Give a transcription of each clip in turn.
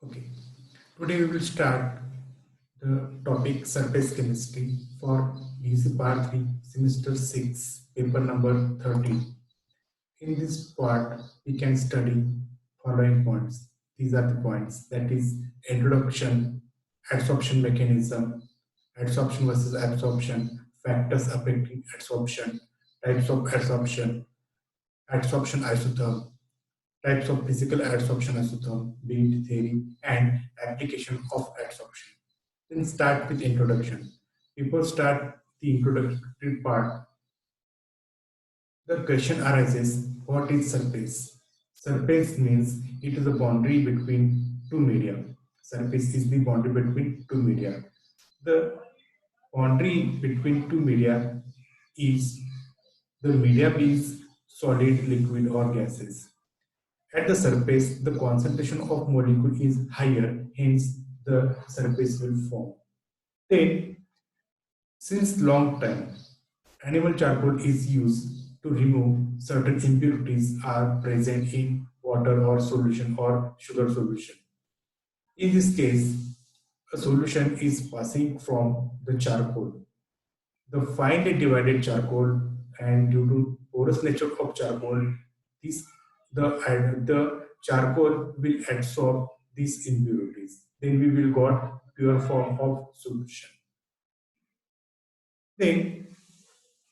Okay, today we will start the topic surface chemistry for UC Part 3, Semester 6, paper number 13. In this part, we can study following points. These are the points, that is introduction, adsorption mechanism, adsorption versus absorption, factors affecting adsorption, types of adsorption, adsorption isotherm, types of physical adsorption isotherm, being theory and application of adsorption. Then start with introduction. Before start the introductory part, the question arises, what is surface? Surface means it is a boundary between two media. Surface is the boundary between two media. The boundary between two media is the media is solid, liquid or gases. At the surface, the concentration of molecule is higher, hence the surface will form. Then, since long time, animal charcoal is used to remove certain impurities are present in water or solution or sugar solution. In this case, a solution is passing from the charcoal. The finely divided charcoal, and due to porous nature of charcoal, this the charcoal will absorb these impurities. Then we will got pure form of solution. Then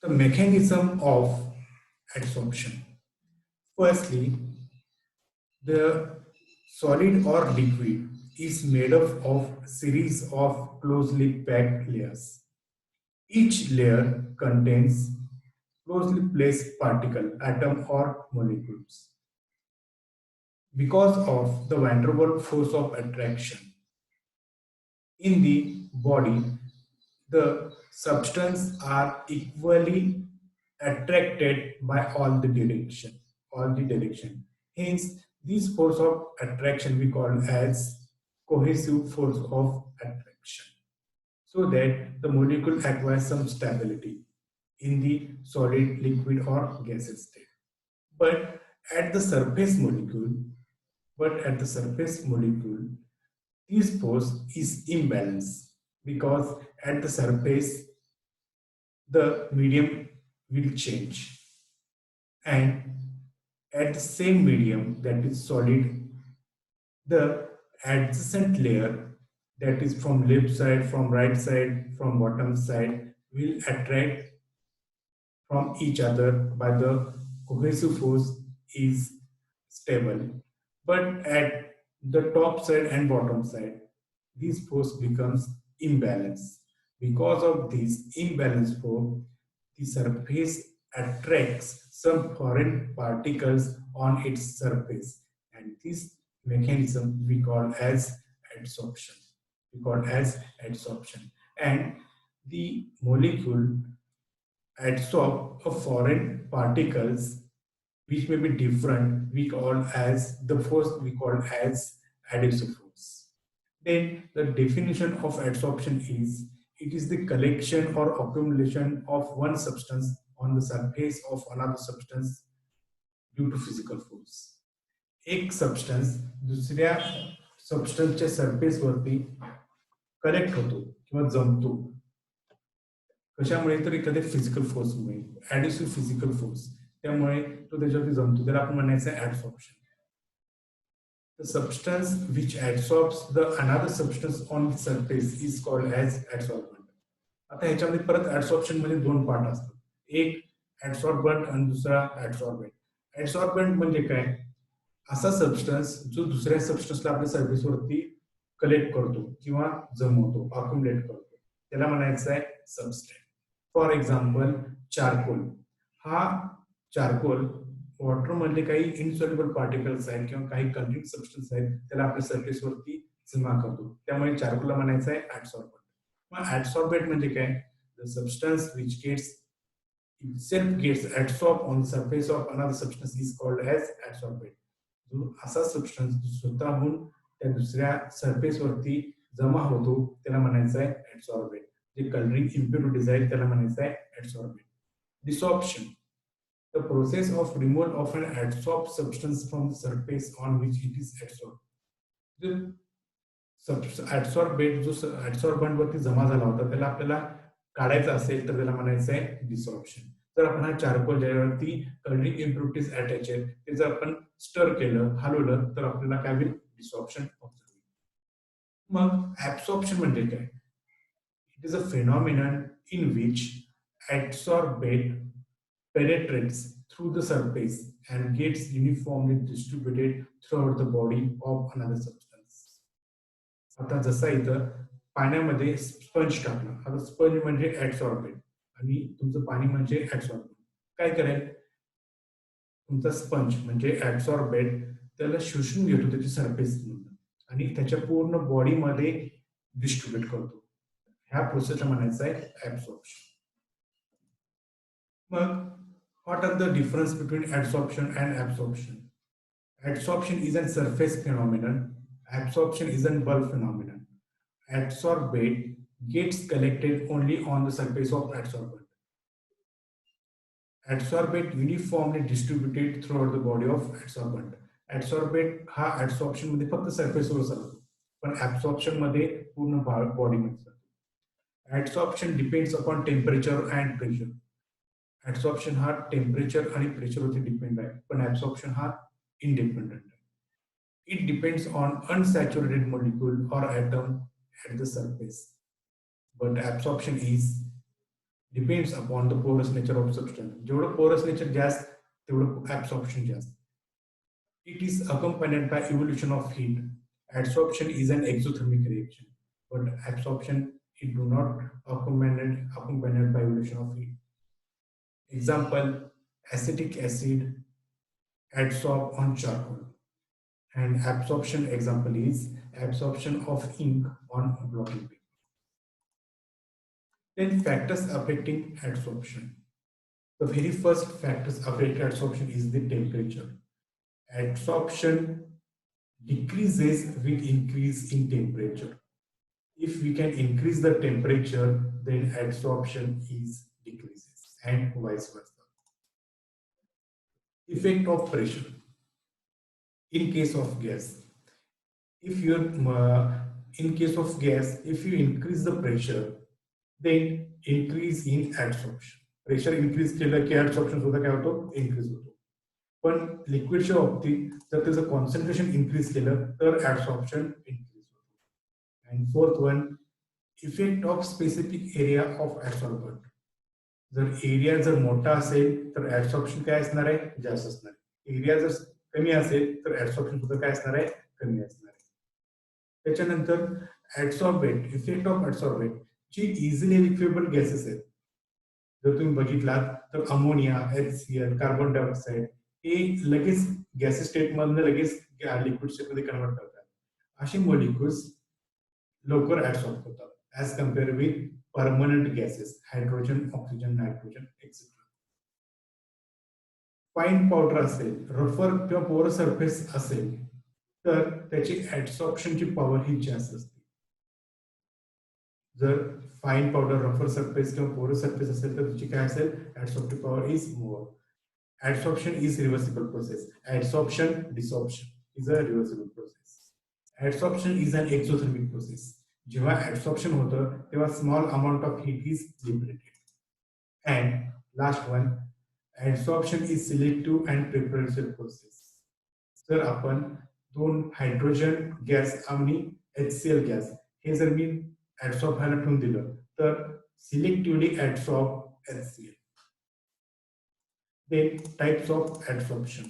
the mechanism of adsorption. Firstly, the solid or liquid is made up of a series of closely packed layers. Each layer contains closely placed particle, atom or molecules. Because of the van der Waals force of attraction in the body, the substance are equally attracted by all the direction. Hence, this force of attraction we call as cohesive force of attraction, so that the molecule acquires some stability in the solid, liquid or gaseous state. But at the surface molecule, at the surface molecule, this force is imbalanced because at the surface the medium will change, and at the same medium, that is solid, the adjacent layer, that is from left side, from right side, from bottom side, will attract from each other by the cohesive force is stable. But at the top side and bottom side, this force becomes imbalanced. Because of this imbalance force, the surface attracts some foreign particles on its surface, and this mechanism we call as adsorption. And the molecule adsorb of foreign particles which may be different, we call as the force we call as adhesive force. Then the definition of adsorption is, it is the collection or accumulation of one substance on the surface of another substance due to physical force. एक substance दुसऱ्या सबस्टन्सच्या surface वरती collect होतो किंवा जमतो, कशामुळे तर एखाद्या physical फोर्समुळे, ऍडिसिव्ह physical force, त्यामुळे तो त्याच्यावरती जमतो, त्याला आपण म्हणायचं आहे ऍडसॉर्प्शन. The substance which adsorbs the another substance on the surface is called as adsorbent. आता ह्याच्यामध्ये परत ऍडसॉर्प्शन मध्ये दोन पार्ट असतात, एक ऍडसॉर्बंट आणि दुसरा ऍडसॉर्बेंट. ऍडसॉर्बंट म्हणजे काय, असा सबस्टन्स जो दुसऱ्या सबस्टन्सला आपल्या सर्फेसवरती कलेक्ट करतो किंवा जमवतो, अक्युमुलेट करतो, त्याला म्हणायचं आहे सबस्टॅन्स. For example charcoal. हा चारकोल वॉटर मधले काही इनसॉल्युबल पार्टिकल्स आहेत किंवा काही कंट्रीट सबस्टन्स आहेत, त्याला आपल्या सरफेसवरती जमा करतो, त्यामुळे चारकोलला म्हणायचं आहे ऍडसॉर्बंट. मग ऍडसॉर्बेंट म्हणजे काय, the substance which itself gets adsorbed on the surface of another substance is called as adsorbent. जो असा सबस्टन्स स्वतःहून त्या दुसऱ्या सरफेस वरती जमा होतो, त्याला म्हणायचं आहे ऍडसॉर्बेंट. जे कलरिंग इम्प्युरिटीज आहेत त्याला म्हणायचं आहे adsorbent. Desorption, the process of removal of an adsorbed substance from the surface on which it is adsorbed. ऍडसॉर्बेट जो ऍडसॉर्बंट वरती जमा झाला होता त्याला आपल्याला काढायचा असेल तर त्याला म्हणायचं आहे डिसॉर्प्शन. जर आपण हा चारकोल ज्यावरती कलरिंग इम्प्युरिटीज अटॅच आहेत ते जर आपण स्टर केलं, हलवलं तर आपल्याला काय होईल? डिसॉर्प्शन ऑब्झर्व होईल. मग ऍब्सॉर्प्शन म्हणजे काय? It is a phenomenon in which adsorbate penetrates through the surface and gets uniformly distributed throughout the body of another substance. आता जसा इथं पाण्यामध्ये स्पंज टाकला, आता स्पंज म्हणजे ऍडसॉर्बेट आणि तुमचं पाणी म्हणजे ऍडसॉर्बेट. काय करेल? तुमचा स्पंज म्हणजे ऍडसॉर्बेट त्याला शोषून घेतो त्याची सरफेस आणि त्याच्या पूर्ण बॉडीमध्ये डिस्ट्रीब्युट करतो. ह्या प्रोसेसला म्हणायचं आहे ऍब्सॉर्प्शन. मग what are the difference between adsorption and absorption? Adsorption is a surface phenomenon. Absorption is a bulk phenomenon. Adsorbate gets collected only on the surface of adsorbent. Adsorbate uniformly distributed throughout the body of adsorbent. Adsorbate हा adsorption मध्ये फक्त सरफेसवर चालतो, पण absorption मध्ये पूर्ण बॉडीमध्ये चालतो. Adsorption depends upon temperature and pressure. Adsorption हा टेम्परेचर आणि प्रेशरवरती डिपेंड आहे, पण ऍब्सॉर्प्शन हा इंडिपेंडेंट आहे. It depends on unsaturated molecule और atom at the surface, but absorption is depends upon the porous nature of substance. जेवढं पोरस नेचर जास्त तेवढं ऍब्सॉर्प्शन जास्त. It is accompanied by evolution of heat. Adsorption is an exothermic reaction, but absorption it do not accompanied by evolution of heat. Example, acetic acid adsorb on charcoal, and absorption example is absorption of ink on blotting paper. Then factors affecting adsorption. The very first factors affecting adsorption is the temperature. Adsorption decreases with increase in temperature. If we can increase the temperature, then adsorption is decreases, and vice versa. Effect of pressure. In case of gas, if in case of gas, if you increase the pressure, then increase in adsorption. Pressure increase केलं की ऍडसॉर्प्शन सुद्धा काय होतो? Increase होतो. पण लिक्विडच्या बाबतीत जर त्याचं कॉन्सन्ट्रेशन इन्क्रीज केलं तर ऍडसॉर्प्शन इन्क्रीज होतो. And fourth one, effect of specific area of adsorbent. जर एरिया जर मोठा असेल तर ऍडसॉर्प्शन काय असणार आहे? जास्त असणार आहे. एरिया जर कमी असेल तर ऍडसॉर्प्शन सुद्धा काय असणार आहे? कमी असणार आहे. त्याच्यानंतर ऍडसॉर्बेट, इफेक्ट ऑफ ऍडसॉर्बेट, जी इझिली लिक्वेबल गॅसेस आहेत, जर तुम्ही बघितलात तर अमोनिया, HCl, कार्बन डायऑक्साईड हे लगेच गॅसेस स्टेट मधनं लगेच लिक्विड स्टेट मध्ये कन्वर्ट करतात. असे मॉलिक्युल्स लवकर ऍडसॉर्ब होतात as compare with permanent gases, hydrogen, oxygen, nitrogen etcetera. Fine powder असेल, रफर किंवा पोरस सरफेस असेल तर त्याची ऍडसॉर्प्शनची पॉवर ही जास्त असते. जर फाईन पावडर, रफर सरफेस किंवा पोरस सरफेस असेल तर त्याची काय असेल? Adsorptive power is more. Adsorption is reversible process. Adsorption, desorption is a reversible process. Adsorption is an exothermic process. जेव्हा adsorption होतं तेव्हा small amount of heat is liberated. And last one, adsorption is selective and preferential process. जर आपण दोन hydrogen gas आणि HCl gas हे जर मी adsorb व्हायला ठेवून दिलं तर selectively adsorb HCl. Then types of adsorption,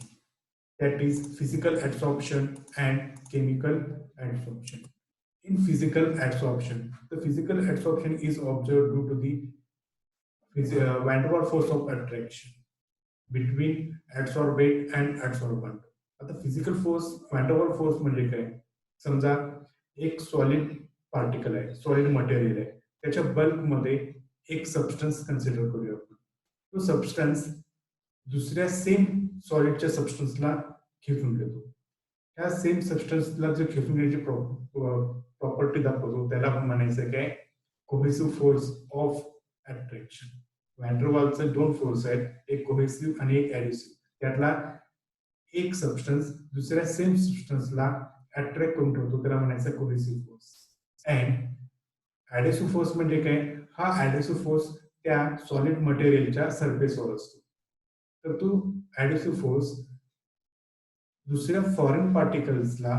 that is physical adsorption and chemical adsorption. In physical adsorption, the physical adsorption is observed due to the van der Waals force of attraction between adsorbate and adsorbent. आता physical force, van der Waals force म्हणजे काय? समजा एक solid particle आहे, solid material आहे, त्याच्या bulk मध्ये एक सबस्टन्स कन्सिडर करूया आपण. तो सबस्टन्स दुसऱ्या सेम सॉलिडच्या सबस्टन्सला खेचून घेतो. ह्या सेम सबस्टन्सला जर खेचून घ्यायची प्रॉपर्टी दाखवतो त्याला आपण म्हणायचं काय? Cohesive force of attraction. Van der वाल्सचे दोन फोर्स आहेत, एक कोहेसिव्ह आणि एक ऍडिसिव्ह. त्यातला एक सबस्टन्स दुसऱ्या सेम सबस्टन्सला अट्रॅक्ट करून ठेवतो त्याला म्हणायचं कोहेसिव्ह फोर्स. अँड ऍडेसिव्ह फोर्स म्हणजे काय, हा ऍडेसिव्ह फोर्स त्या सॉलिड मटेरियलच्या सरफेसवर असतो. तर तो ऍडेसिव्ह फोर्स दुसऱ्या फॉरेन पार्टिकल्सला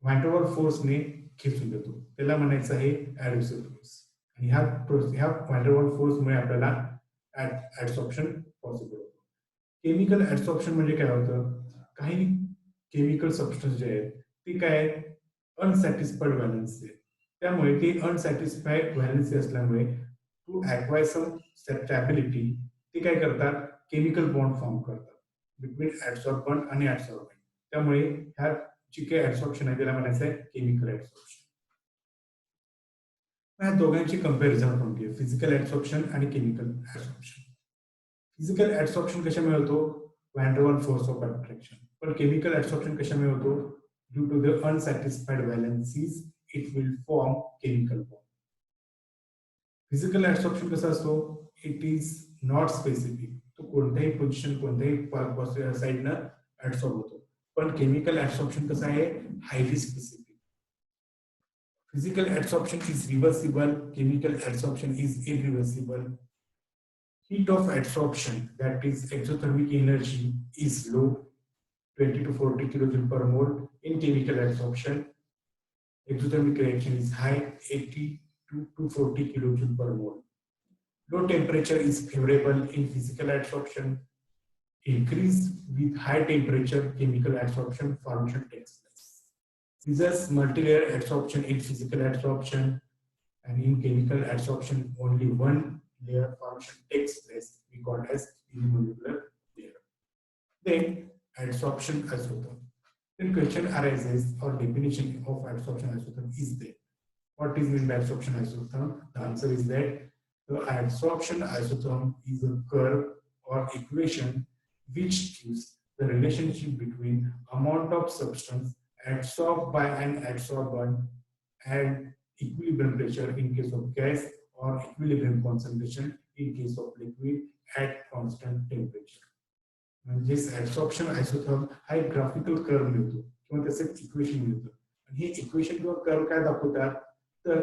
व्हॅन फोर्सने खेचून देतो, त्याला म्हणायचं आहे ऍडेसिव्ह फोर्स. आणि ह्या व्हॅन फोर्समुळे आपल्याला ऍडसॉर्प्शन पॉसिबल होतं. केमिकल ऍडसॉर्प्शन म्हणजे काय होतं, काही केमिकल सबस्टन्स जे आहेत ते काय आहेत, अनसॅटिस्फाईड व्हॅलन्सी आहेत. त्यामुळे ते अनसॅटिस्फाईड व्हॅलन्सी असल्यामुळे टू ॲक्वायर सम स्टॅबिलिटी ते काय करतात, केमिकल बॉन्ड फॉर्म करतात बिटवीन ऍडसॉर्बंट आणि ऍडसॉर्बंट. त्यामुळे ह्या जी काही ऍडसॉर्प्शन आहे त्याला म्हणायचं आहे केमिकल ऍडसॉर्प्शन. या दोघांची कंपॅरिझन आपण घेऊ, फिजिकल ऍडसॉर्प्शन आणि केमिकल ऍडसॉर्प्शन. फिजिकल ऍडसॉर्प्शन कशामुळे होतो, van der Waals force of attraction. पण केमिकल ऍडसॉर्प्शन कशामुळे होतो, due to the unsatisfied valencies it will form chemical bond. Physical adsorption कसा असतो, इट इज नॉट स्पेसिफिक, तो कोणत्याही पोझिशन कोणत्याही साईडनं ऍडसॉर्ब होतो. पण केमिकल ऍडसॉर्प्शन कसं आहे, highly specific. Physical adsorption is reversible, chemical adsorption is irreversible. Heat of adsorption, that is exothermic energy, is low, 20 to 40 kilojoule per mole. In chemical adsorption, exothermic reaction is high, 80 to 40 kilojoule per mole. Low temperature is favorable in physical adsorption. Increase with high temperature, chemical adsorption formation takes place. This multi-layer adsorption in physical adsorption, and in chemical adsorption only one layer formation takes place, we call as unimolecular layer. Then adsorption isotherm. Then question arises, or definition of adsorption isotherm is there. What is meant by adsorption isotherm? The answer is that the adsorption isotherm is a curve or equation which gives the relationship between amount of substance adsorbed by an adsorbent and equilibrium pressure in case of gas or equilibrium concentration in case of liquid at constant temperature. म्हणजेच ऍडसॉर्प्शन आयसोथर्म हा एक graphical curve मिळतो किंवा त्याचं एक equation मिळतं. आणि हे इक्वेशन किंवा कर्व काय दाखवतात, तर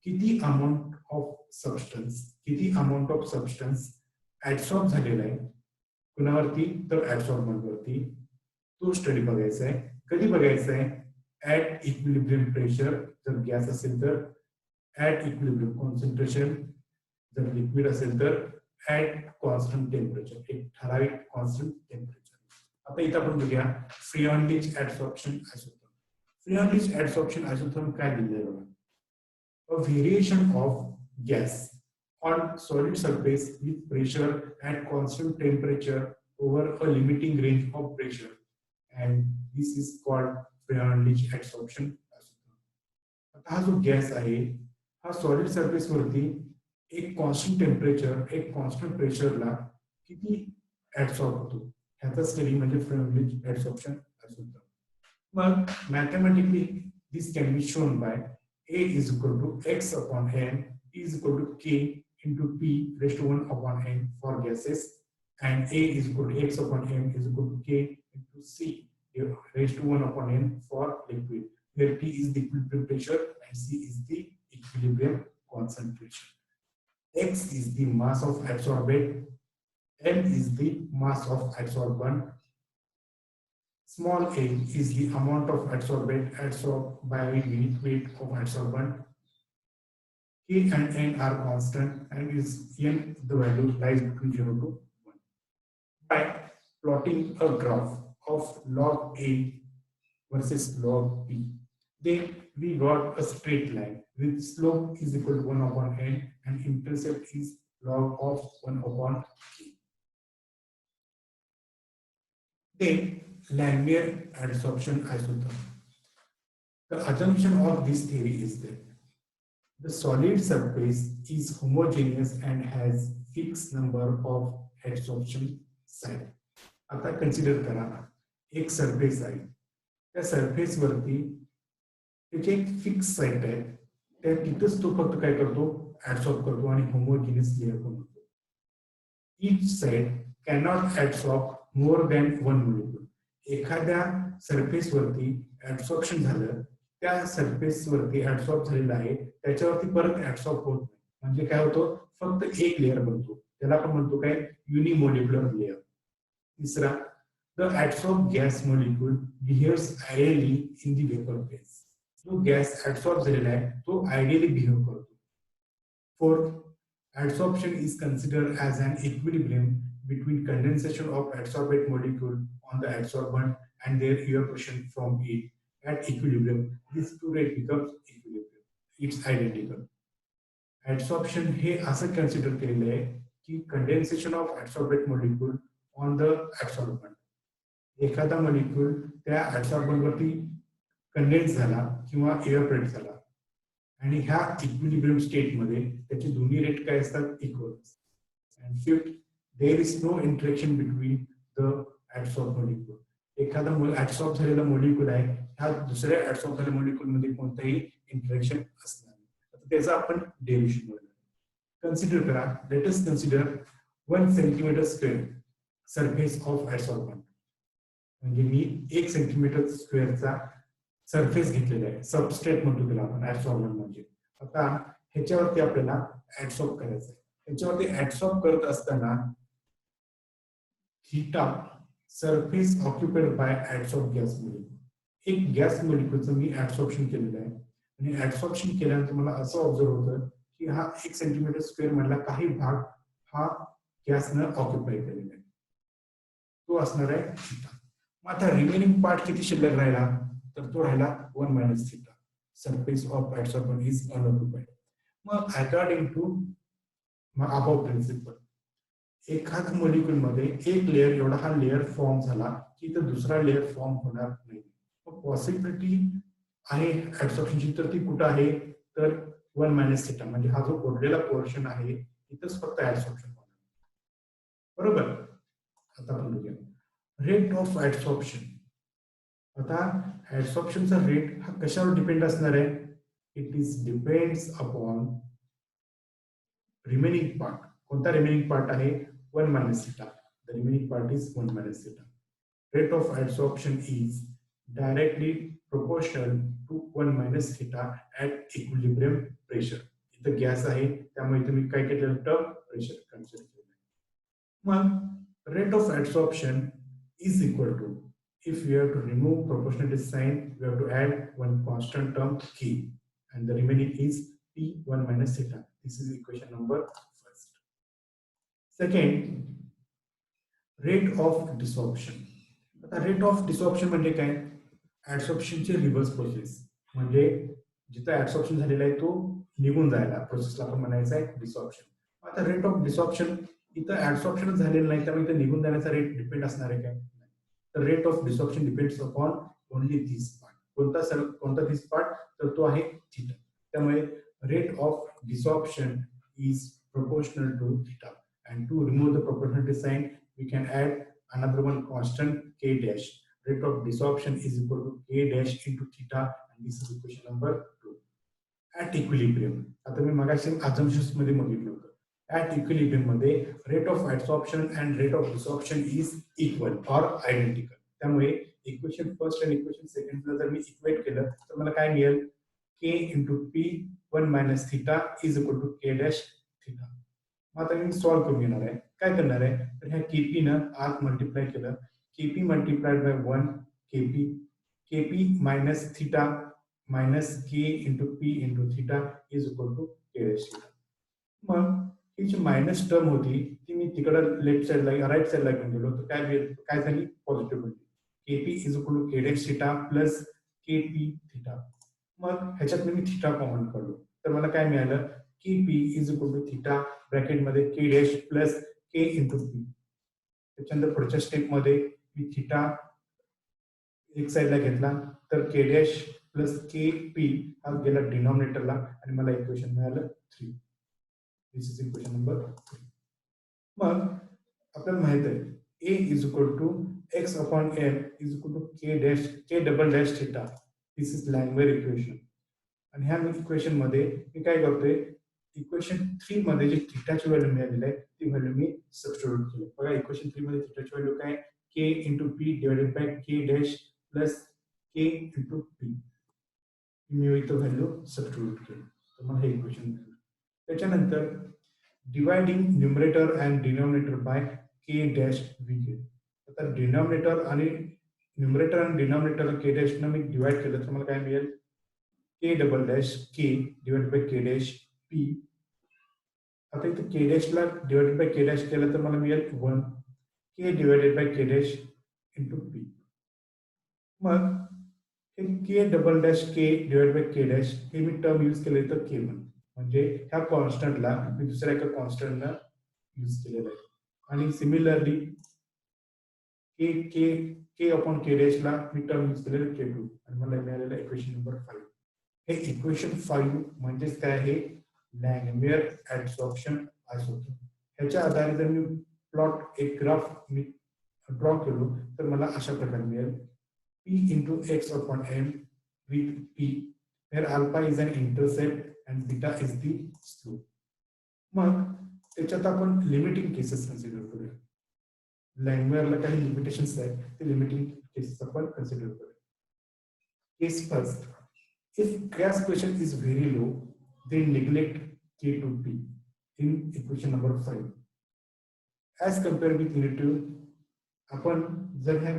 किती अमाऊंट ऑफ सबस्टन्स ऍडसॉर्ब झालेला आहे कुणावरती, तर ऍडसॉर्बंट वरती. तो स्टडी बघायचा आहे. कधी बघायचं आहे, ऍट इक्विलिब्रियम प्रेशर जर गॅस असेल तर, ऍट इक्विलिब्रियम कॉन्सन्ट्रेशन जर लिक्विड असेल तर, ऍट कॉन्स्टंट टेम्परेचर, एक ठराविक कॉन्स्टंट टेम्परेचर. आता इथं आपण बघूया फ्रिऑनलिच ऍडसॉर्प्शन आयसोथर्म. फ्रिऑनलिच ऍडसॉर्प्शन आयसोथर्म काय दिलेलं आहे, a variation of gas on solid surface with pressure at constant temperature over a limiting range of pressure, and this is called Freundlich adsorption. आता हा जो गॅस आहे हा सॉलिड सरफेस वरती एक कॉन्स्टंट टेम्परेचर, एक कॉन्स्टंट प्रेशरला किती ऍडसॉर्ब होतो ह्याचा स्टडी म्हणजे फ्रेंडलिच ऍडसॉर्प्शन असतो. मग mathematically this can be shown by A is equal to x upon n is equal to k into p raised to 1 upon n for gases, and A is equal to x upon m is equal to k into c raised to 1 upon n for liquid, where p is the equilibrium pressure and c is the equilibrium concentration. X is the mass of adsorbate, m is the mass of adsorbent, small a is the amount of adsorbate adsorbed by unit weight of adsorbent. K and n are constant and is n the value lies between 0 to 1. By plotting a graph of log A versus log B, then we got a straight line with slope is equal to 1 upon n and intercept is log of 1 upon k. Then Langmuir adsorption isotherm. The assumption of this theory is that the solid surface is homogeneous and has fixed number of adsorption site. आता consider करा एक surface आहे, त्या surface वरती त्याची एक fix site आहे, त्या तिथंच तो फक्त काय करतो, ऍडसॉर्ब करतो आणि होमोजेनियस लेयर बनवतो. Each site cannot adsorb more than one molecule. एखाद्या सरफेस वरती ऍब्सॉर्प्शन झालं, त्या सरफेस वरती ऍब्सॉर्ब झालेलं आहे त्याच्यावरती परत ऍब्सॉर्ब होत नाही, म्हणजे काय होतं, फक्त एक लेअर बनतो, त्याला आपण म्हणतो काय, युनिमोलिक्युलर लेअर. तिसरा, the absorb gas molecule behaves ideally in the vapour phase. जो गॅस ऍब्सॉर्ब झालेला आहे तो आयडियली बिहेव करतो. Fourth, adsorption is considered as an equilibrium between condensation of adsorbate molecule on the adsorbent and their evaporation from it. At equilibrium, this two rate becomes equilibrium. It's identical. Adsorption हे असं consider केलेलं आहे की condensation of adsorbate molecule on the adsorbent. एखादा molecule त्या adsorbent वरती condense झाला किंवा इव्हॅपोरेट झाला आणि ह्या इक्विलिब्रियम स्टेट मध्ये त्याचे दोन्ही रेट काय असतात, equal. And fifth, there is no interaction between the adsorb molecule. एखादा ऍडसॉर्ब झालेला मॉलिक्यूल आहे, ह्या दुसऱ्या ऍडसॉर्ब झालेल्या मॉलिक्यूल मध्ये कोणताही इंटरॅक्शन असणार नाही. आता त्याचं आपण डेरिव्हेशन बघूया. कन्सिडर करा, let us consider 1 centimetre square surface of adsorbent. म्हणजे मी 1 सेंटीमीटर स्क्वेअरचा सरफेस घेतलेला आहे, सबस्ट्रेट म्हणतो त्याला आपण, ऍडसॉर्बंट म्हणजे. आता ह्याच्यावरती आपल्याला ऍडसॉर्ब करायचं आहे. ह्याच्यावरती ऍडसॉर्ब करत असताना theta surface occupied by adsorb gas molecule, एक गॅस मॉलिक्यूलचं मी ऍडसॉर्प्शन केलेलं आहे आणि ऍडसॉर्प्शन केल्यानंतर मला असं ऑब्झर्व होतं की हा 1 सेंटीमीटर स्क्वेअर मधला काही भाग हा गॅसनं ऑक्युपाय केलेला आहे, तो असणार आहे थीटा. मग आता रिमेनिंग पार्ट किती शिल्लक राहिला, तर तो राहिला 1 minus theta. Surface of adsorbent is unoccupied. मग अकॉर्डिंग टू अबाव प्रिन्सिपल, एखाद्या मॉलिक्यूल मध्ये एक लेअर एवढा हा लेअर फॉर्म झाला की तर दुसरा लेअर फॉर्म होणार नाही. मग पॉसिबिलिटी आहे ऍडसॉर्प्शनची, तर ती कुठं आहे, तर 1 मायनस थीटा, म्हणजे हा जो उरलेला पोर्शन आहे इथंच फक्त ऍडसॉर्प्शन होणार. बरोबर. आता आपण बघूया रेट ऑफ ऍडसॉर्प्शन. आता ऍडसॉर्प्शनचा रेट हा कशावर डिपेंड असणार आहे, it is depends upon remaining part. कोणता रिमेनिंग पार्ट आहे, 1 minus theta. The remaining part is 1 minus theta. Rate of adsorption is directly proportional to 1 minus theta at equilibrium pressure. इथं gas आहे त्यामुळे इथे मी काय केलेलं, टर्म प्रेशर कन्सिडर केलं. मग rate of adsorption is equal to, if we have to remove proportionality sign, we have to add one constant term k, and the remaining is T1 minus theta. This is equation number first. Second, rate of desorption. आता rate of desorption म्हणजे काय, ऍडसॉर्प्शनची reverse process, म्हणजे जिथं ऍडसॉर्प्शन झालेला आहे तो निघून जायला प्रोसेसला आपण म्हणायचं आहे डिसॉर्प्शन. आता रेट ऑफ डिसॉर्प्शन, इथं ऍडसॉर्प्शन झालेलं नाही त्यामुळे इथं निघून जाण्याचा रेट डिपेंड असणार आहे काय, तर rate of desorption depends upon only this part. कोणता दिस पार्ट, तर तो आहे थीटा. त्यामुळे rate of desorption is proportional to theta. And to remove the proportionality sign, we can add another one constant k dash. Rate of desorption is equal to k dash into theta, and this is equation number 2. At equilibrium, आता मी मगाशी assumptions मध्ये बघितलं होतं, at equilibrium मध्ये rate of adsorption and rate of desorption is equal or identical. त्यामुळे equation first आणि equation second जर मी equate केलं तर मला काय मिळेल, k into p 1 minus theta is equal to k dash theta. आता मी सॉल्व करून घेणार आहे. काय करणार आहे, तर ह्या केपी न आत मल्टिप्लाय केलं, KP multiplied by 1 KP, KP minus theta minus K into P into theta is equal to K dash theta. मग ही जी मायनस टर्म होती ती मी तिकडं लेफ्ट साइडला राईट साइडला घेऊन गेलो, तर काय झाली, पॉझिटिव्ह होती. KP is equal to K dash theta plus K P theta. मग ह्याच्यात मी थीटा कॉमन काढलो तर मला काय मिळालं, K P is equal to theta bracket मध्ये K dash plus K into P. त्याच्यानंतर पुढच्या स्टेप मध्ये मी थीटा एक साइडला घेतला तर K dash plus K P हा गेला डिनॉमिनेटरला आणि मला इक्वेशन मिळालं 3. This is equation number 3. मग आपल्याला माहित आहे A is equal to X upon M is equal to K double dash theta. This is लँग्वेज इक्वेशन. आणि ह्या इक्वेशन मध्ये मी काय करतोय, इक्वेशन 3 मध्ये जी थीटाची व्हॅल्यू मिळालेली आहे ती व्हॅल्यू मी सबस्टिट्यूट केली. बघा इक्वेशन 3 मध्ये थीटाची व्हॅल्यू काय, k into p divided by k dash plus k into p. मी इथं व्हॅल्यू सबस्टिट्यूट केली तर मला हे इक्वेशन मिळालं. त्याच्यानंतर dividing numerator and denominator by K dash V K. आता डिनॉमिनेटर आणि न्यूमरेटर आणि डिनॉमिनेटर के डॅश न मी डिवाइड केलं तर मला काय मिळेल K double dash K divide by K dash P. आता इथं के डॅशला डिवाइडेड बाय के डॅश केलं तर मला मिळेल 1 K divided by K dash into P. मग हे K double dash K divide by K dash हे मी टर्म यूज केले तर के वन म्हणजे ह्या कॉन्स्टंटला मी दुसऱ्या एका कॉन्स्टंटला यूज केलेलं आहे. आणि सिमिलरली के के के अपॉन के डॅशला मी टर्म यूज केलेलं के टू आणि मला मिळालेलं इक्वेशन नंबर 5. हे इक्वेशन 5 म्हणजेच काय आहे लँगमियर ऍडसॉर्प्शन आयसोटोप. ह्याच्या आधारे जर मी प्लॉट एक ग्राफ मी ड्रॉ केलो तर मला अशा प्रकारे मिळेल P into x upon m with P, where alpha is an intercept and beta is the slope. मग त्याच्यात आपण लिमिटिंग केसेस कन्सिडर करूया. लँगमियरला काही लिमिटेशन्स आहेत ते लिमिटिंग केसेस आपण कन्सिडर करूया. केस first, if gas pressure is very low, then neglect K to P in equation number 5. As compared with negative, आपण जर ह्या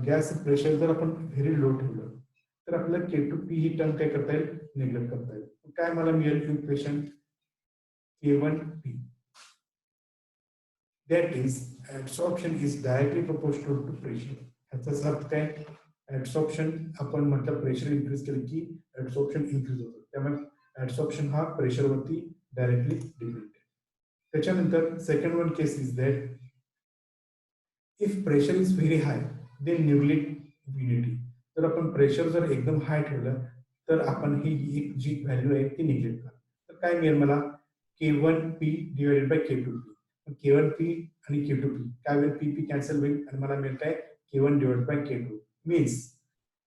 गॅस प्रेशर जर आपण व्हेरी लो ठेवलं तर आपल्याला के टू पी ही टर्म काय करता येईल निग्लेक्ट करता येईल. काय मला मिळेल equation K1P. That is adsorption is directly proportional to pressure. ह्याचा अर्थ काय adsorption आपण म्हटलं प्रेशर इन्क्रीज केलं की adsorption इन्क्रीज होतं त्यामुळे adsorption हा प्रेशर वरती डायरेक्टली डिपेंड आहे. त्याच्यानंतर second one case is that if pressure is very high then neglect unity. जर आपण प्रेशर जर एकदम हाय ठेवलं तर आपण ही एक जी व्हॅल्यू आहे ती निग्लेक्ट करा. तर काय मिळेल मला K1P divided by K2P. K1P आणि K2P काय होईल P P कॅन्सल होईल आणि मला मिळत आहे K1 divided by K2 means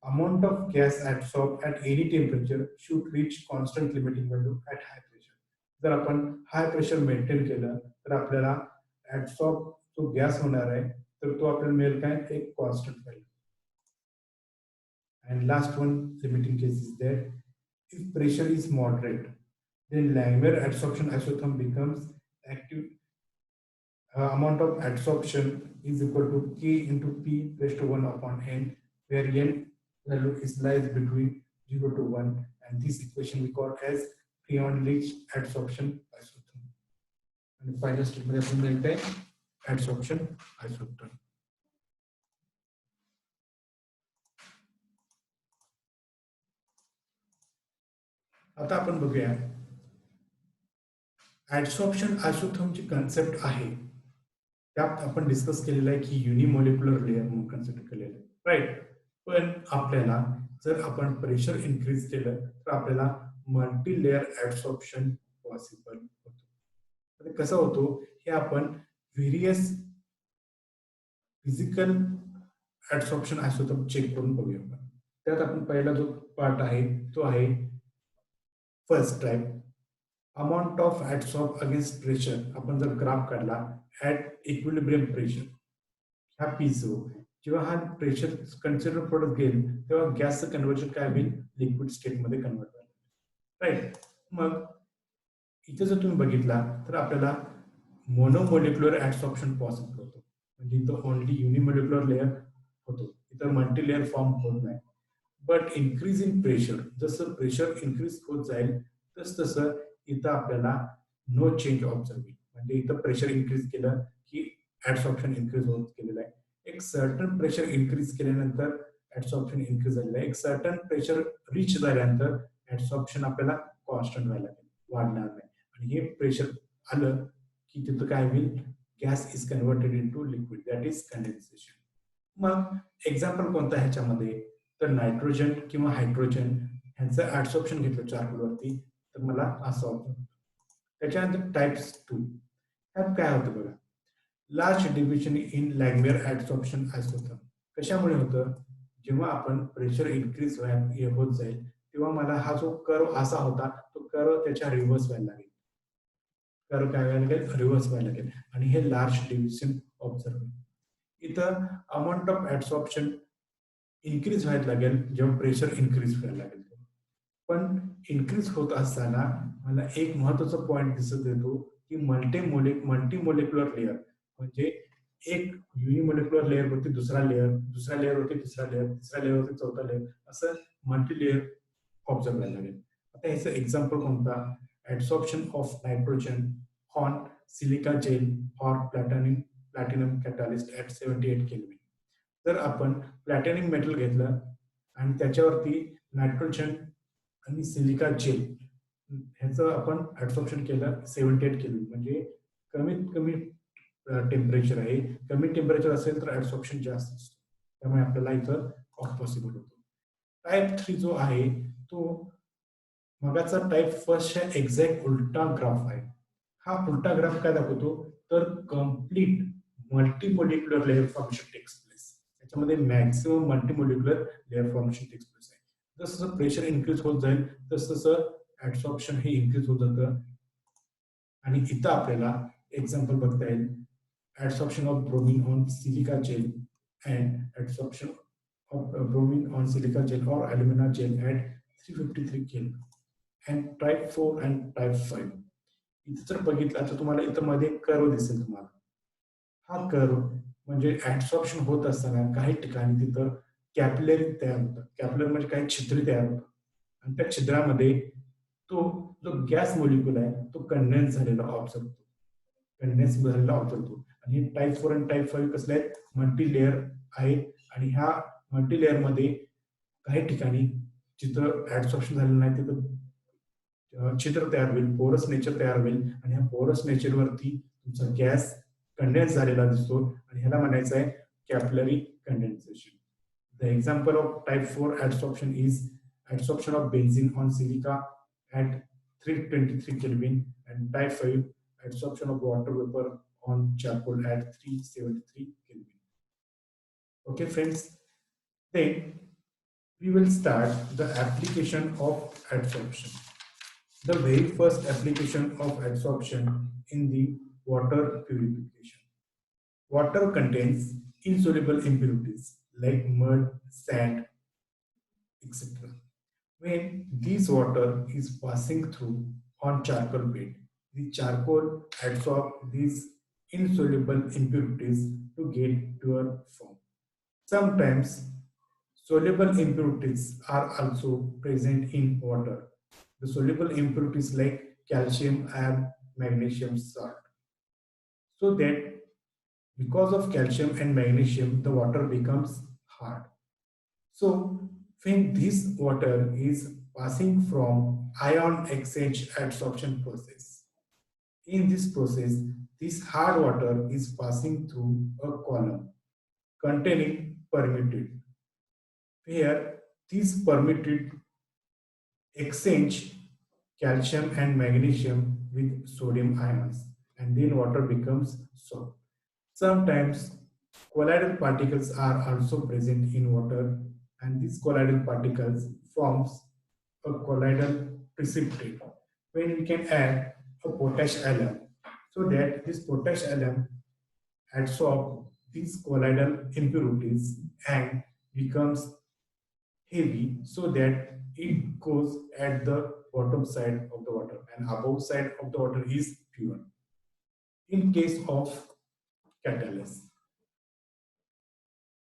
amount of gas adsorbed at any temperature should reach constant limiting value at high pressure. जर आपण हाय प्रेशर मेंटेन केलं तर आपल्याला adsorb जो गॅस होणार आहे तर तो आपल्याला मिळेल काय एक constant value. And last one limiting case is that if pressure is moderate then Langmuir adsorption isotherm becomes active. Amount of adsorption is equal to K into P raised to 1 upon n where n value is lies between 0 to 1 and this equation we call as Freundlich adsorption isotherm. And final step मध्ये आपण मिळते adsorption isotherm. आता आपण बघूया ऍडसॉर्प्शन आयसोथर्मची concept आहे त्यात आपण discuss केलेलं आहे की युनिमॉलिक्युलर लेअर म्हणून कन्सिडर केलेलं आहे राईट. पण आपल्याला जर आपण प्रेशर इन्क्रीज केलं तर आपल्याला मल्टी लेअर ऍडसॉर्प्शन पॉसिबल होतो. कसं होतो हे आपण व्हेरियस फिजिकल ऍडसॉर्प्शन आयसोथर्म चेक करून बघूया. त्यात आपण पहिला जो पार्ट आहे तो आहे first type amount of adsorb against pressure. आपण जर ग्राफ काढला ऍट इक्विलिब्रियम प्रेशर ह्या पीसो जेव्हा हा प्रेशर कन्सिडर प्रोडक्ट घेईल तेव्हा गॅसचं कन्व्हर्जन काय होईल लिक्विड स्टेट मध्ये कन्वर्ट होईल राईट. मग इथे जर तुम्ही बघितला तर आपल्याला मोनोमॉलिक्युलर ऍडसॉर्प्शन पॉसिबल होतो म्हणजे इथं ओनली युनिमॉलिक्युलर लेअर होतो इथं मल्टी लेअर फॉर्म होत नाही. बट इन्क्रीज इन प्रेशर जसं प्रेशर इन्क्रीज होत जाईल तसं इथं आपल्याला नो चेंज ऑब्झर्व होईल. म्हणजे इथं प्रेशर इन्क्रीज केलं की ऍडसॉर्प्शन इन्क्रीज होत गेलेलं आहे. एक सर्टन प्रेशर इन्क्रीज केल्यानंतर ऍडसॉर्प्शन इन्क्रीज झालेलं आहे. एक सर्टन प्रेशर रिच झाल्यानंतर ऍडसॉर्प्शन आपल्याला कॉन्स्टंट व्हायला लागेल वाढणार नाही. आणि हे प्रेशर आलं की तिथं काय होईल gas is converted into liquid that is condensation. मग एक्झाम्पल कोणतं ह्याच्यामध्ये तर नायट्रोजन किंवा हायड्रोजन ह्यांचं ऍडसॉर्प्शन घेतलं चार्कोलवरती तर मला असं होतं. त्याच्यानंतर टाइप्स 2 ह्यात काय होतं बघा लार्ज डिव्हिजन इन लँगमियर ऍडसॉर्प्शन आयसोथर्म. कशामुळे होतं जेव्हा आपण प्रेशर इन्क्रीज होत जाईल तेव्हा मला हा जो कर्व असा होता तो कर्व त्याच्या रिव्हर्स व्हायला लागेल. कर्व काय व्हायला लागेल रिव्हर्स व्हायला लागेल आणि हे लार्ज डिव्हिजन ऑब्झर्व. इथं अमाऊंट ऑफ ऍडसॉर्प्शन इन्क्रीज व्हायला लागेल जेव्हा प्रेशर इन्क्रीज व्हायला लागेल. पण इन्क्रीज होत असताना मला एक महत्वाचा पॉइंट दिसत येतो की मल्टीमोलिक्युलर लेअर म्हणजे एक युनिमोलिक्युलर लेअर वरती दुसऱ्या लेअर वरती तिसऱ्या लेअर वरती चौथा लेअर असं मल्टी लेअर ऑब्झर्व करायला लागेल. आता याचं एक्झाम्पल कोणता? Adsorption of nitrogen on silica gel or platinum catalyst at 78 kelvin. जर आपण प्लॅटिनम मेटल घेतलं आणि त्याच्यावरती नायट्रोजन आणि सिलिका जेल ह्याचं आपण ऍडसॉर्प्शन केलं 78 केल्विन म्हणजे कमीत कमी टेम्परेचर आहे. कमी टेम्परेचर असेल तर ऍडसॉर्प्शन जास्त असतो, त्यामुळे आपल्याला इथं पॉसिबल होतो. टाइप 3 जो आहे तो मगाचा टाइप फर्स्टच्या एक्झॅक्ट उलटा ग्राफ आहे. हा उलटा ग्राफ काय दाखवतो तर complete multimolecular layer formation takes place. त्याच्यामध्ये maximum multimolecular layer formation takes place आहे. जसं प्रेशर इन्क्रीज होत जाईल तसं ऍडसॉर्प्शन हे इन्क्रीज होत जातं. आणि इथं आपल्याला एक्झाम्पल बघता येईल adsorption of bromine on silica gel and adsorption of bromine on silica gel or alumina gel at 353 Kelvin and type 4 and type 5. इथं जर बघितलं तर तुम्हाला इथं मध्ये कर्व दिसेल तुम्हाला. हा कर्व म्हणजे ऍडसॉर्प्शन होत असताना काही ठिकाणी तिथं कॅपिलरी तयार होतात. कॅपिलरी म्हणजे काही छिद्री तयार होतात आणि त्या छिद्रामध्ये तो जो गॅस मॉलिक्यूल आहे तो कंडेन्स झालेला ऑब्झर्व होतो. कंडेन्स झालेला ऑब्झर्व होतो. आणि टाइप 4 आणि टाइप 5 कसले आहेत? मल्टी लेअर आहेत आणि ह्या मल्टी लेअर मध्ये काही ठिकाणी जिथं ऍडसॉर्प्शन झालेलं नाही तिथं छिद्र तयार होईल, पोरस नेचर तयार होईल आणि ह्या पोरस नेचरवरती तुमचा गॅस कंडेन्स झालेला दिसतो आणि ह्याला म्हणायचं आहे capillary condensation. The example of type 4 adsorption is adsorption of benzene on silica at 323 Kelvin and type 5 adsorption of water vapor on charcoal at 373 Kelvin. Okay, friends. Then we will start the application of adsorption. The very first application of adsorption in the water purification. Water contains insoluble impurities like mud, sand, etc. When this water is passing through on charcoal bed, the charcoal adsorbs these insoluble impurities to get pure form. Sometimes soluble impurities are also present in water. The soluble impurities like calcium, iron, magnesium, salt. So that because of calcium and magnesium, the water becomes hard. So when this water is passing from ion exchange adsorption process, in this process, this hard water is passing through a column containing permitted. Here, these permitted exchange calcium and magnesium with sodium ions, and then water becomes salt. Sometimes colloidal particles are also present in water, and these colloidal particles forms a colloidal precipitate when we can add a potash alum so that this potash alum adsorb these colloidal impurities and becomes heavy so that it goes at the bottom side of the water and above side of the water is pure. In case of catalyst,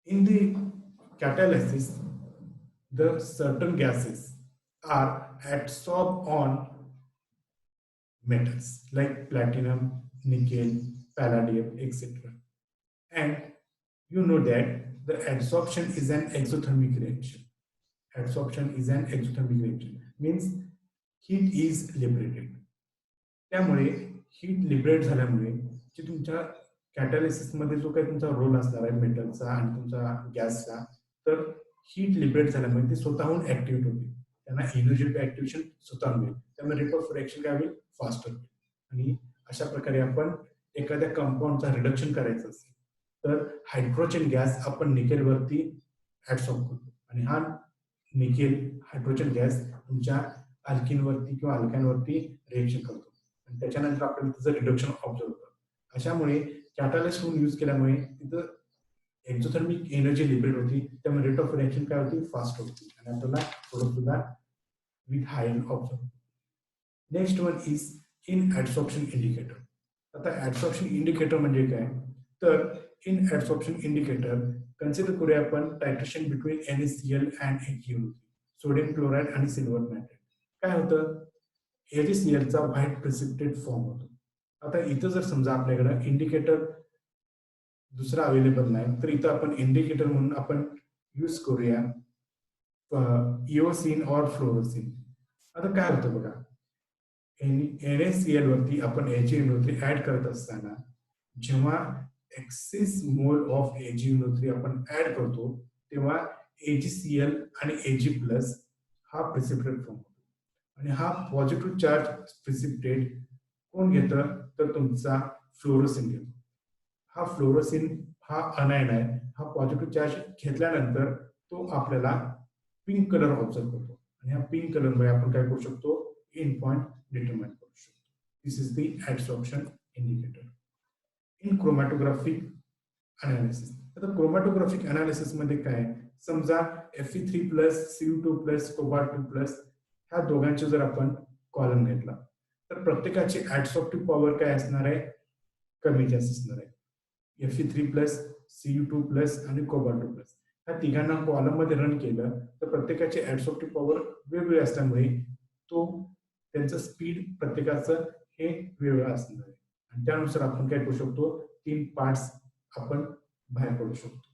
in the catalysis, the certain gases are adsorbed on metals like platinum, nickel, palladium, etc. And you know that the adsorption is an exothermic reaction. Adsorption is an exothermic reaction, means heat is liberated. त्यामुळे heat liberate झाल्यामुळे जे तुमच्या कॅटॅलिसिस मध्ये जो काही तुमचा role असणार आहे मेटलचा आणि तुमचा गॅसचा, तर हीट लिबरेट झाल्यामुळे ते स्वतःहून ऍक्टिव्हेट होते. त्यांना एनर्जी ऍक्टिव्हेशन स्वतः मिळेल, त्यामुळे रेट ऑफ रिएक्शन काय होईल? फास्टर होईल. आणि अशा प्रकारे आपण एखाद्या कंपाऊंडचा रिडक्शन करायचं असेल तर हायड्रोजन गॅस आपण निकेलवरती ऍडसॉर्ब करतो आणि हा निकेल हायड्रोजन गॅस तुमच्या अल्किनवरती किंवा अल्कानवरती रिएक्शन करतो आणि त्याच्यानंतर आपल्याला त्याचं रिडक्शन ऑब्झर्व होतं. अशामुळे कॅटॅलिस्ट म्हणून यूज केल्यामुळे तिथं एक्झोथर्मिक एनर्जी लिबरेट होती, त्यामुळे रेट ऑफ रिएक्शन काय होती, फास्ट होती आणि आपल्याला प्रोडक्ट सुद्धा with high observe. Next one is in adsorption indicator. आता ऍडसॉर्प्शन इंडिकेटर म्हणजे काय, तर इन ऍडसॉर्प्शन इंडिकेटर कन्सिडर करूया आपण titration between NaCl and HgO, sodium chloride आणि सिल्वर नायट्रेट. काय होतं, NaCl चा व्हाईट प्रेसिपिटेट फॉर्म होतो. आता इथं जर समजा आपल्याकडे इंडिकेटर दुसरा अवेलेबल नाही, तर इथं आपण इंडिकेटर म्हणून आपण यूज करूया इओसिन और फ्लोरोसिन. आता काय होतं बघा, NaCl वरती आपण HgO3 ऍड करत असताना जेव्हा एक्सेस मोल ऑफ HgO3 आपण ऍड करतो, तेव्हा AgCl आणि Ag+ हा प्रेसिपिटेट फॉर्म होतो आणि हा पॉझिटिव्ह चार्ज प्रेसिपिटेट कोण घेतं, तर तुमचा फ्लोरोसिन घेतो. हा फ्लोरोसिन हा अनायन आहे, हा पॉझिटिव्ह चार्ज घेतल्यानंतर तो आपल्याला पिंक कलर ऑब्झर्व करतो आणि ह्या पिंक कलर मध्ये आपण काय करू शकतो, इन पॉइंट डिटरमाइन करू शकतो. This is the adsorption indicator. In chromatographic analysis. आता क्रोमॅटोग्राफिक अनालिसिस मध्ये काय, समजा Fe3+, Cu2+, Cobalt2+ ह्या दोघांचे जर आपण कॉलम घेतला, तर प्रत्येकाची ऍडसॉर्प्टिव्ह पॉवर काय असणार आहे, कमी जास्त असणार आहे. Fe3+, Cu2+ आणि Cobalt2+. ह्या तिघांना कॉलम मध्ये रन केलं तर प्रत्येकाची ऍडसॉर्प्टिव्ह पॉवर वेगवेगळी असल्यामुळे तो त्यांचं स्पीड प्रत्येकाचं हे वेगळं असणार आहे आणि त्यानुसार आपण काय करू शकतो, 3 पार्ट्स आपण बाहेर पडू शकतो.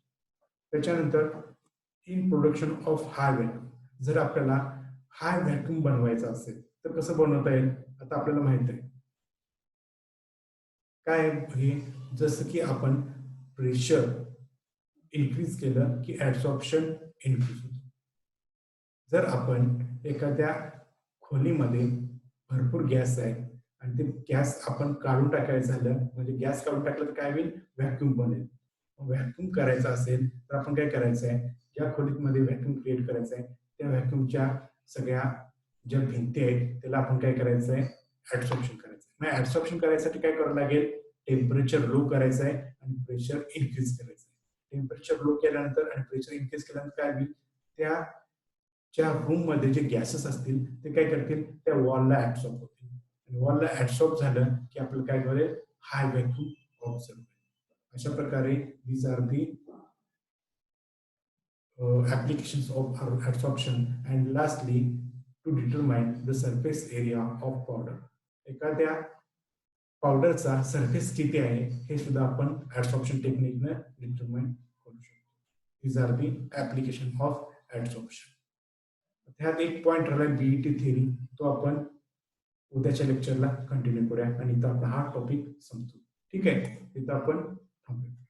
त्याच्यानंतर in production of high vacuum. जर आपल्याला हाय व्हॅक्यूम बनवायचा असेल तर कसं बनवता येईल, आता आपल्याला माहित आहे काय हे, जसं की आपण प्रेशर इन्क्रीज केलं की ऍडसॉर्प्शन इन्क्रीज होतं. जर आपण एखाद्या खोलीमध्ये भरपूर गॅस आहे आणि ते गॅस आपण काढून टाकायचं झालं, म्हणजे गॅस काढून टाकलं तर काय होईल, व्हॅक्यूम बनेल. व्हॅक्यूम करायचा असेल तर आपण काय करायचं आहे, ज्या खोलीमध्ये व्हॅक्यूम क्रिएट करायचं आहे त्या व्हॅक्यूमच्या सगळ्या ज्या भिंती आहेत त्याला आपण काय करायचं आहे, ऍडसॉर्प्शन करायचं आहे. मग ऍडसॉर्प्शन करायसाठी काय करावं लागेल, टेम्परेचर लो करायचं आहे आणि प्रेशर इन्क्रीज करायचं आहे. टेम्परेचर लो केल्यानंतर आणि प्रेशर इन्क्रीज केल्यानंतर काय होईल, त्या ज्या रूम मध्ये जे गॅसेस असतील ते काय करतील, त्या वॉलला ऍब्सॉर्ब होतील आणि वॉलला ऍब्सॉर्ब झालं की आपल्याला काय करेल, हाय व्हॅक्यूम ऑब्झर्व होईल. अशा प्रकारे these are the applications of adsorption. And lastly, to determine the surface area of powder. एखाद्या पावडरचा सरफेस किती आहे हे सुद्धा आपण adsorption टेक्निकने डिटरमाइन करू शकतो. These are the application of adsorption. ह्यात एक पॉइंट राहिला BET थिअरी, तो आपण उद्याच्या लेक्चरला कंटिन्यू करूया आणि इथं आपला हा टॉपिक संपतो. ठीक आहे, इथं आपण थांबूया.